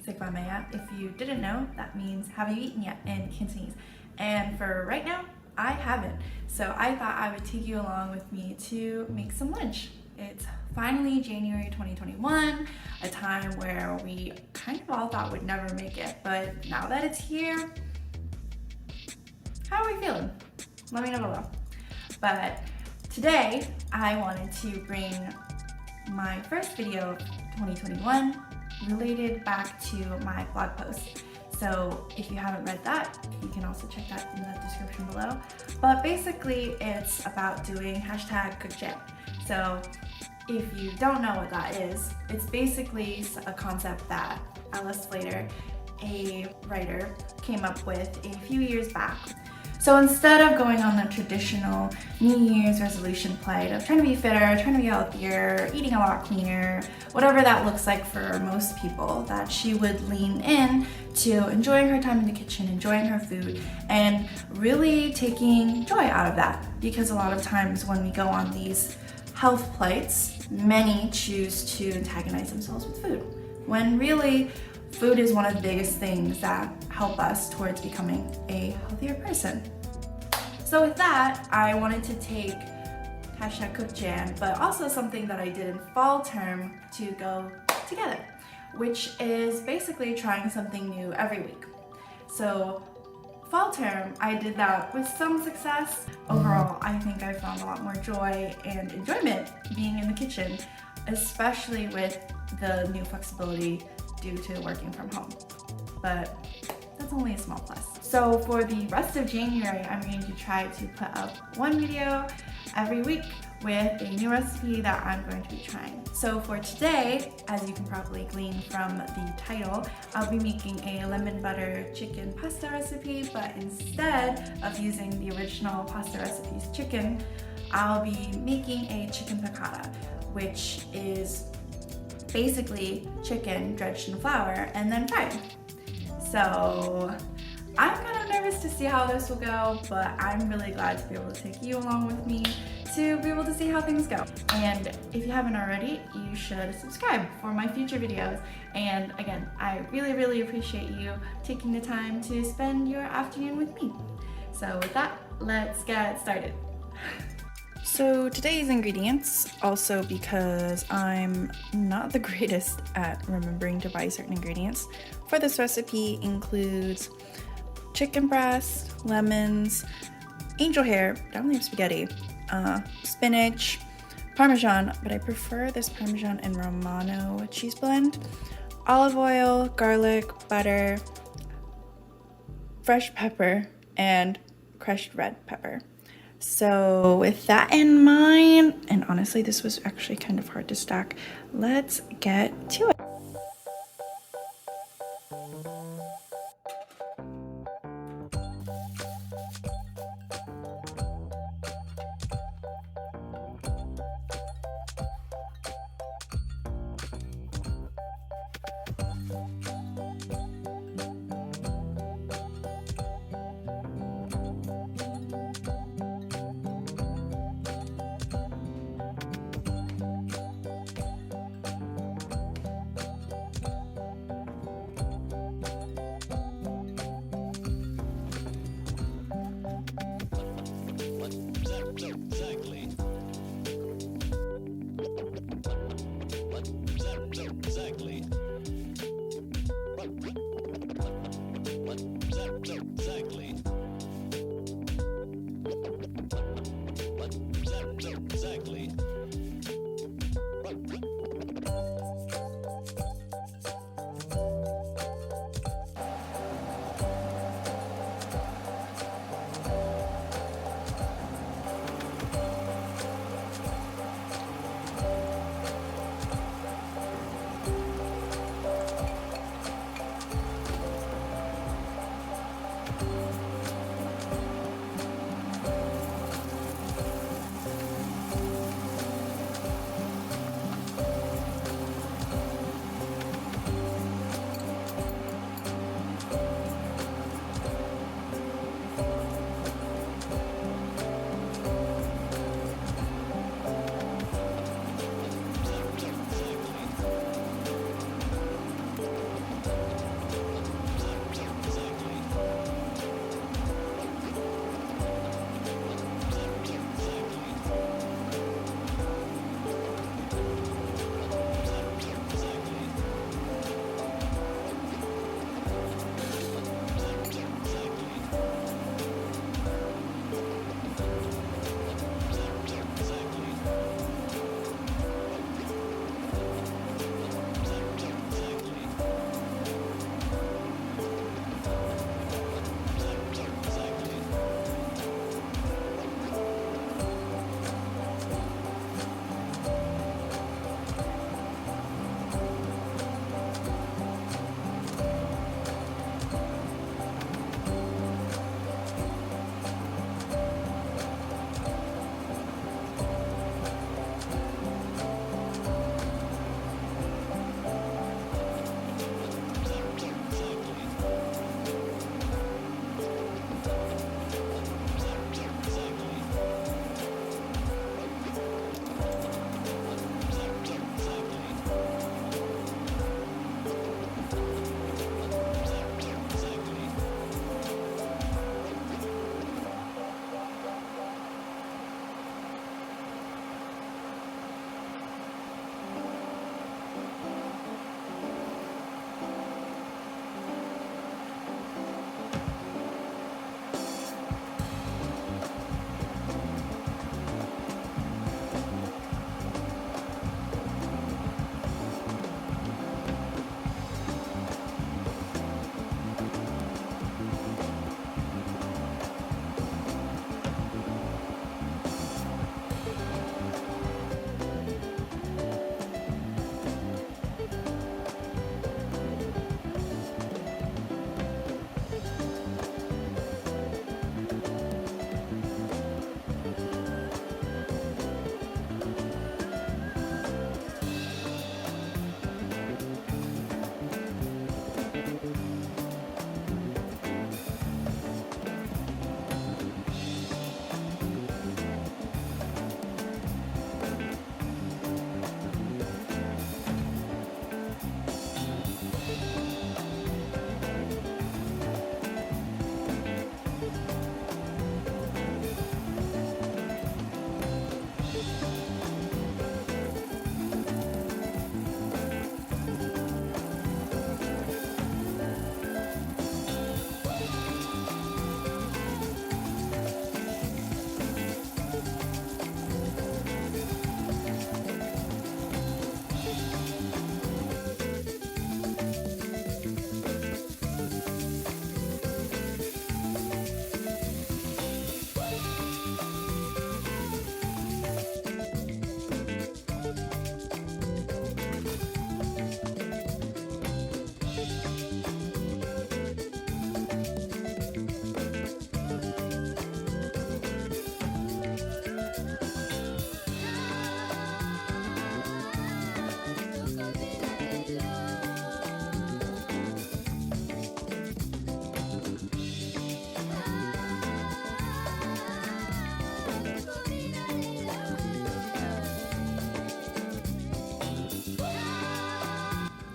Sikvamea. If you didn't know, that means have you eaten yet in Cantonese. And for right now, I haven't. So I thought I would take you along with me to make some lunch. It's finally January 2021, a time where we kind of all thought we'd never make it, but now that it's here, how are we feeling? Let me know below. But today, I wanted to bring my first video of 2021 related back to my blog post. So if you haven't read that, you can also check that in the description below. But basically, it's about doing #cookjam. So if you don't know what that is, it's basically a concept that Alice Slater, a writer, came up with a few years back. So instead of going on the traditional New Year's resolution plight of trying to be fitter, trying to be healthier, eating a lot cleaner, whatever that looks like for most people, that she would lean in to enjoying her time in the kitchen, enjoying her food, and really taking joy out of that. Because a lot of times when we go on these health plights, many choose to antagonize themselves with food, when really food is one of the biggest things that help us towards becoming a healthier person. So with that, I wanted to take #cookjam, but also something that I did in fall term to go together, which is basically trying something new every week. So fall term, I did that with some success. Overall, I think I found a lot more joy and enjoyment being in the kitchen, especially with the new flexibility due to working from home. But that's only a small plus. So for the rest of January, I'm going to try to put up one video every week with a new recipe that I'm going to be trying. So for today, as you can probably glean from the title, I'll be making a lemon butter chicken pasta recipe, but instead of using the original pasta recipe's chicken, I'll be making a chicken piccata, which is basically chicken dredged in flour and then fried. So I'm kind of nervous to see how this will go, but I'm really glad to be able to take you along with me to be able to see how things go. And if you haven't already, you should subscribe for my future videos. And again, I really appreciate you taking the time to spend your afternoon with me. So with that, let's get started. So today's ingredients, also because I'm not the greatest at remembering to buy certain ingredients for this recipe, includes chicken breast, lemons, angel hair, definitely have spaghetti, spinach, Parmesan, but I prefer this Parmesan and Romano cheese blend, olive oil, garlic, butter, fresh pepper, and crushed red pepper. So with that in mind, and honestly this was actually kind of hard to stack, let's get to it.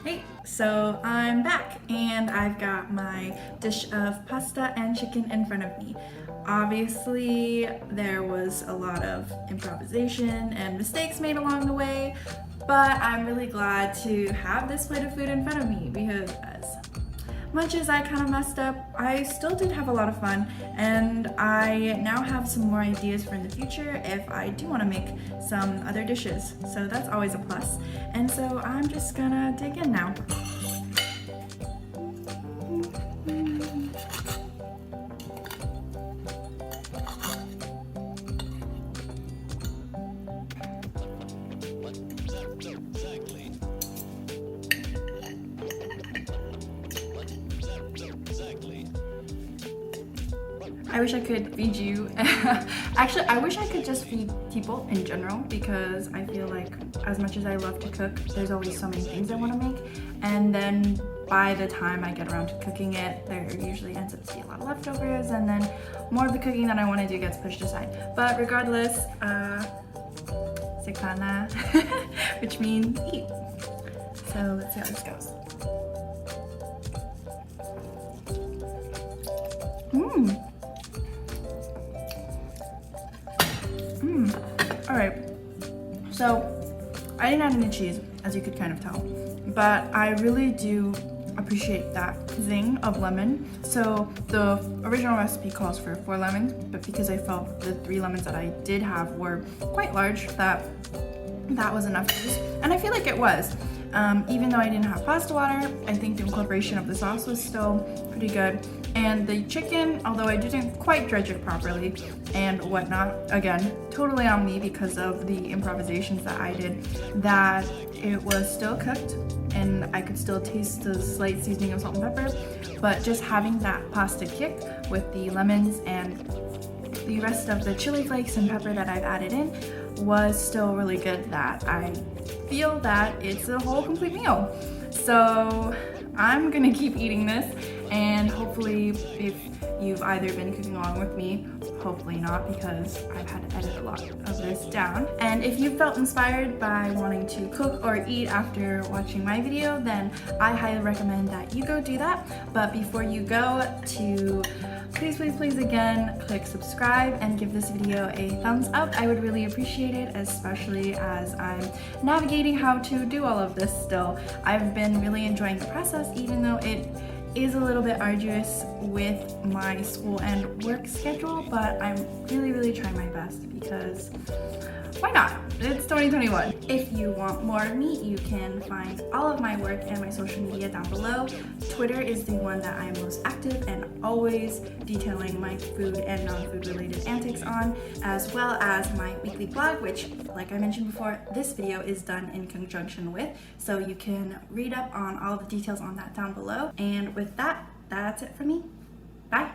Hey, so I'm back and I've got my dish of pasta and chicken in front of me. Obviously, there was a lot of improvisation and mistakes made along the way, but I'm really glad to have this plate of food in front of me because as much as I kind of messed up, I still did have a lot of fun, and I now have some more ideas for in the future if I do want to make some other dishes. So that's always a plus. And so I'm just gonna dig in now. I wish I could feed you. Actually, I wish I could just feed people in general because I feel like as much as I love to cook, there's always so many things I want to make. And then by the time I get around to cooking it, there usually ends up to be a lot of leftovers, and then more of the cooking that I want to do gets pushed aside. But regardless, piccata, which means eat. So let's see how this goes. Alright, so I didn't add any cheese, as you could kind of tell, but I really do appreciate that zing of lemon. So the original recipe calls for 4 lemons, but because I felt the 3 lemons that I did have were quite large, that was enough juice, and I feel like it was. Even though I didn't have pasta water, I think the incorporation of the sauce was still pretty good. And the chicken, although I didn't quite dredge it properly and whatnot, again, totally on me because of the improvisations that I did, that it was still cooked and I could still taste the slight seasoning of salt and pepper, but just having that pasta kick with the lemons and the rest of the chili flakes and pepper that I've added in was still really good, that I feel that it's a whole complete meal. So I'm gonna keep eating this, and hopefully if you've either been cooking along with me, hopefully not because I've had to edit a lot of this down. And if you felt inspired by wanting to cook or eat after watching my video, then I highly recommend that you go do that. But before you go, to please again click subscribe and give this video a thumbs up. I would really appreciate it, especially as I'm navigating how to do all of this still. I've been really enjoying the process, even though it is a little bit arduous with my school and work schedule, but I'm really trying my best because why not? It's 2021. If you want more of me, you can find all of my work and my social media down below. Twitter is the one that I'm most active and always detailing my food and non-food related antics on, as well as my weekly blog, which, like I mentioned before, this video is done in conjunction with, so you can read up on all the details on that down below. And with that, that's it for me. Bye.